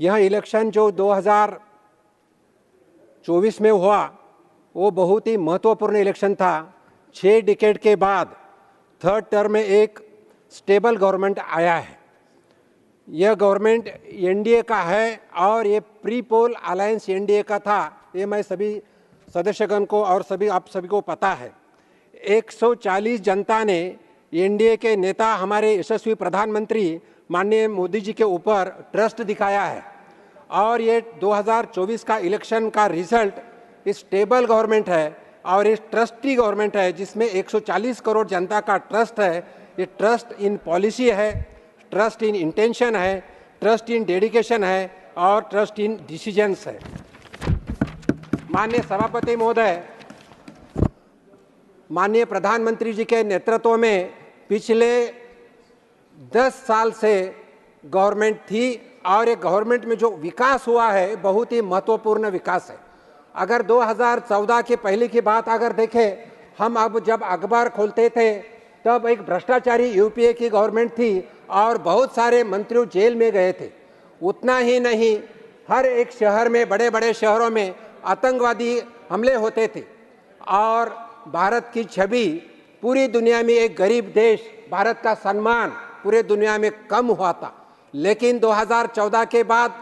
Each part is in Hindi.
यह इलेक्शन जो 2024 में हुआ वो बहुत ही महत्वपूर्ण इलेक्शन था। 6 डिकेड के बाद थर्ड टर्म में एक स्टेबल गवर्नमेंट आया है। यह गवर्नमेंट एनडीए का है और ये प्री पोल अलायंस एनडीए का था। ये मैं सभी सदस्यगण को और आप सभी को पता है। 140 जनता ने एनडीए के नेता हमारे यशस्वी प्रधानमंत्री माननीय मोदी जी के ऊपर ट्रस्ट दिखाया है और ये 2024 का इलेक्शन का रिजल्ट इस स्टेबल गवर्नमेंट है और इस ट्रस्टी गवर्नमेंट है जिसमें 140 करोड़ जनता का ट्रस्ट है। ये ट्रस्ट इन पॉलिसी है, ट्रस्ट इन इंटेंशन है, ट्रस्ट इन डेडिकेशन है और ट्रस्ट इन डिसीजंस है। माननीय सभापति महोदय, माननीय प्रधानमंत्री जी के नेतृत्व में पिछले 10 साल से गवर्नमेंट थी और ये गवर्नमेंट में जो विकास हुआ है बहुत ही महत्वपूर्ण विकास है। अगर 2014 के पहले की बात अगर देखें, हम अब जब अखबार खोलते थे तब एक भ्रष्टाचारी यूपीए की गवर्नमेंट थी और बहुत सारे मंत्री जेल में गए थे। उतना ही नहीं, हर एक शहर में, बड़े बड़े शहरों में आतंकवादी हमले होते थे और भारत की छवि पूरी दुनिया में, एक गरीब देश, भारत का सम्मान पूरे दुनिया में कम हुआ था। लेकिन 2014 के बाद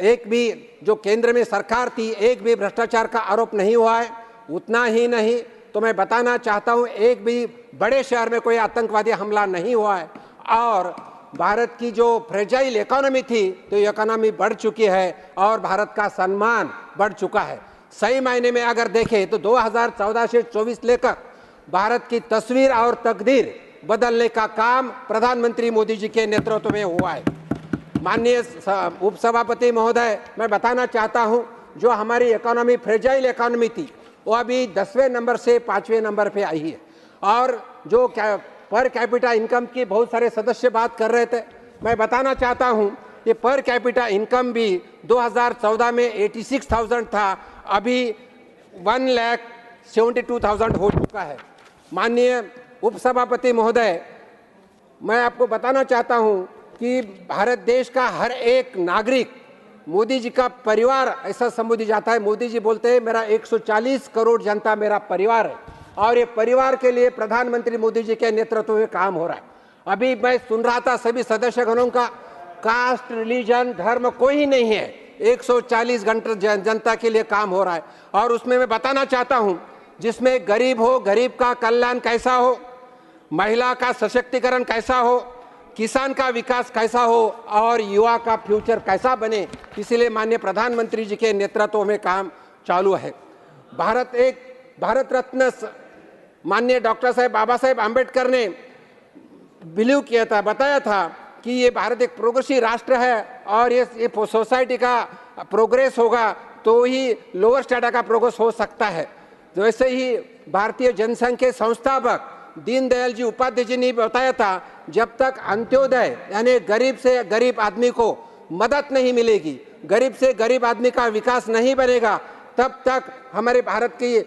एक भी जो केंद्र में सरकार थी, एक भी भ्रष्टाचार का आरोप नहीं हुआ है। उतना ही नहीं तो मैं बताना चाहता हूं, एक भी बड़े शहर में कोई आतंकवादी हमला नहीं हुआ है और भारत की जो फ्रेजाइल इकोनॉमी थी तो इकोनॉमी बढ़ चुकी है और भारत का सम्मान बढ़ चुका है। सही मायने में अगर देखें तो 2014 से 24 लेकर भारत की तस्वीर और तकदीर बदलने का काम प्रधानमंत्री मोदी जी के नेतृत्व में हुआ है। माननीय उपसभापति महोदय, मैं बताना चाहता हूं, जो हमारी इकोनॉमी फ्रेजाइल इकोनॉमी थी वो अभी 10वें नंबर से 5वें नंबर पे आई है और जो पर कैपिटा इनकम की बहुत सारे सदस्य बात कर रहे थे, मैं बताना चाहता हूं ये पर कैपिटा इनकम भी 2014 में 86,000 था, अभी 1,72,000 हो चुका है। माननीय उपसभापति महोदय, मैं आपको बताना चाहता हूं कि भारत देश का हर एक नागरिक मोदी जी का परिवार ऐसा संबोधित जाता है। मोदी जी बोलते हैं मेरा 140 करोड़ जनता मेरा परिवार है और ये परिवार के लिए प्रधानमंत्री मोदी जी के नेतृत्व में काम हो रहा है। अभी मैं सुन रहा था सभी सदस्यगणों का, कास्ट, रिलीजन, धर्म कोई नहीं है, 140 घंटे जनता के लिए काम हो रहा है और उसमें मैं बताना चाहता हूं जिसमें गरीब हो, गरीब का कल्याण कैसा हो, महिला का सशक्तिकरण कैसा हो, किसान का विकास कैसा हो और युवा का फ्यूचर कैसा बने, इसीलिए माननीय प्रधानमंत्री जी के नेतृत्व में काम चालू है। भारत रत्न माननीय डॉक्टर साहब बाबा साहेब आम्बेडकर ने बिलीव किया था, बताया था कि ये भारत एक प्रोग्रेसिव राष्ट्र है और ये सोसाइटी का प्रोग्रेस होगा तो ही लोअर स्ट्रेटा का प्रोग्रेस हो सकता है। वैसे ही भारतीय जनसंघ के संस्थापक दीनदयाल जी उपाध्याय जी ने बताया था, जब तक अंत्योदय यानी गरीब से गरीब आदमी को मदद नहीं मिलेगी, गरीब से गरीब आदमी का विकास नहीं बनेगा, तब तक हमारे भारत की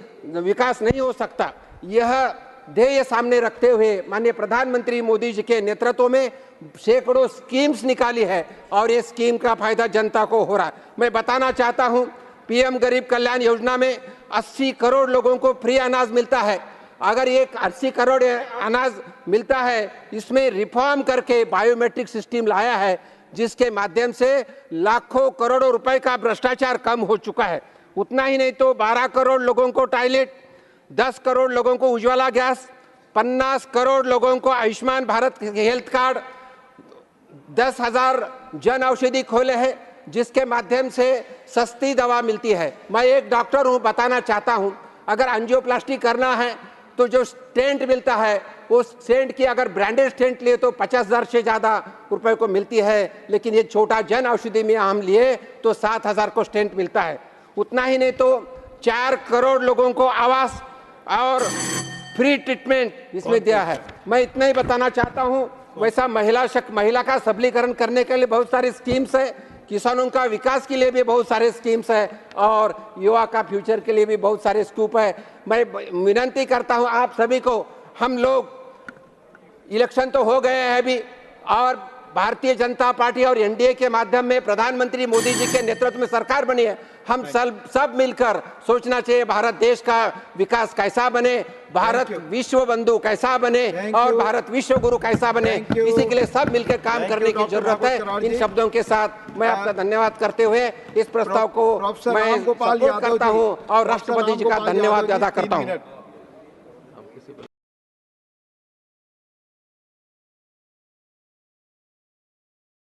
विकास नहीं हो सकता। यह ध्येय सामने रखते हुए माननीय प्रधानमंत्री मोदी जी के नेतृत्व में सैकड़ों स्कीम्स निकाली है और ये स्कीम का फायदा जनता को हो रहा है। मैं बताना चाहता हूं, पीएम गरीब कल्याण योजना में 80 करोड़ लोगों को फ्री अनाज मिलता है। अगर ये 80 करोड़ अनाज मिलता है, इसमें रिफॉर्म करके बायोमेट्रिक सिस्टम लाया है जिसके माध्यम से लाखों करोड़ों रुपए का भ्रष्टाचार कम हो चुका है। उतना ही नहीं तो 12 करोड़ लोगों को टॉयलेट, 10 करोड़ लोगों को उज्ज्वला गैस, 50 करोड़ लोगों को आयुष्मान भारत हेल्थ कार्ड, 10,000 जन औषधि खोले हैं जिसके माध्यम से सस्ती दवा मिलती है। मैं एक डॉक्टर हूं, बताना चाहता हूं, अगर एंजियोप्लास्टी करना है तो जो स्टेंट मिलता है वो स्टेंट की अगर ब्रांडेड स्टेंट लिए तो 50,000 से ज़्यादा रुपए को मिलती है, लेकिन ये छोटा जन औषधि में हम लिए तो 7,000 को स्टेंट मिलता है। उतना ही नहीं तो 4 करोड़ लोगों को आवास और फ्री ट्रीटमेंट इसमें दिया है। मैं इतना ही बताना चाहता हूँ। वैसा महिला का सबलीकरण करने के लिए बहुत सारी स्कीम्स है, किसानों का विकास के लिए भी बहुत सारे स्कीम्स है और युवा का फ्यूचर के लिए भी बहुत सारे स्कूप है। मैं विनती करता हूं आप सभी को, हम लोग इलेक्शन तो हो गए हैं अभी और भारतीय जनता पार्टी और एनडीए के माध्यम में प्रधानमंत्री मोदी जी के नेतृत्व में सरकार बनी है। हम सब मिलकर सोचना चाहिए भारत देश का विकास कैसा बने, भारत विश्व बंधु कैसा बने और भारत विश्व गुरु कैसा बने। इसी के लिए सब मिलकर काम करने की जरूरत है। इन शब्दों के साथ मैं आपका धन्यवाद करते हुए इस प्रस्ताव को मैं सपोर्ट करता हूं और राष्ट्रपति जी का धन्यवाद अदा करता हूं।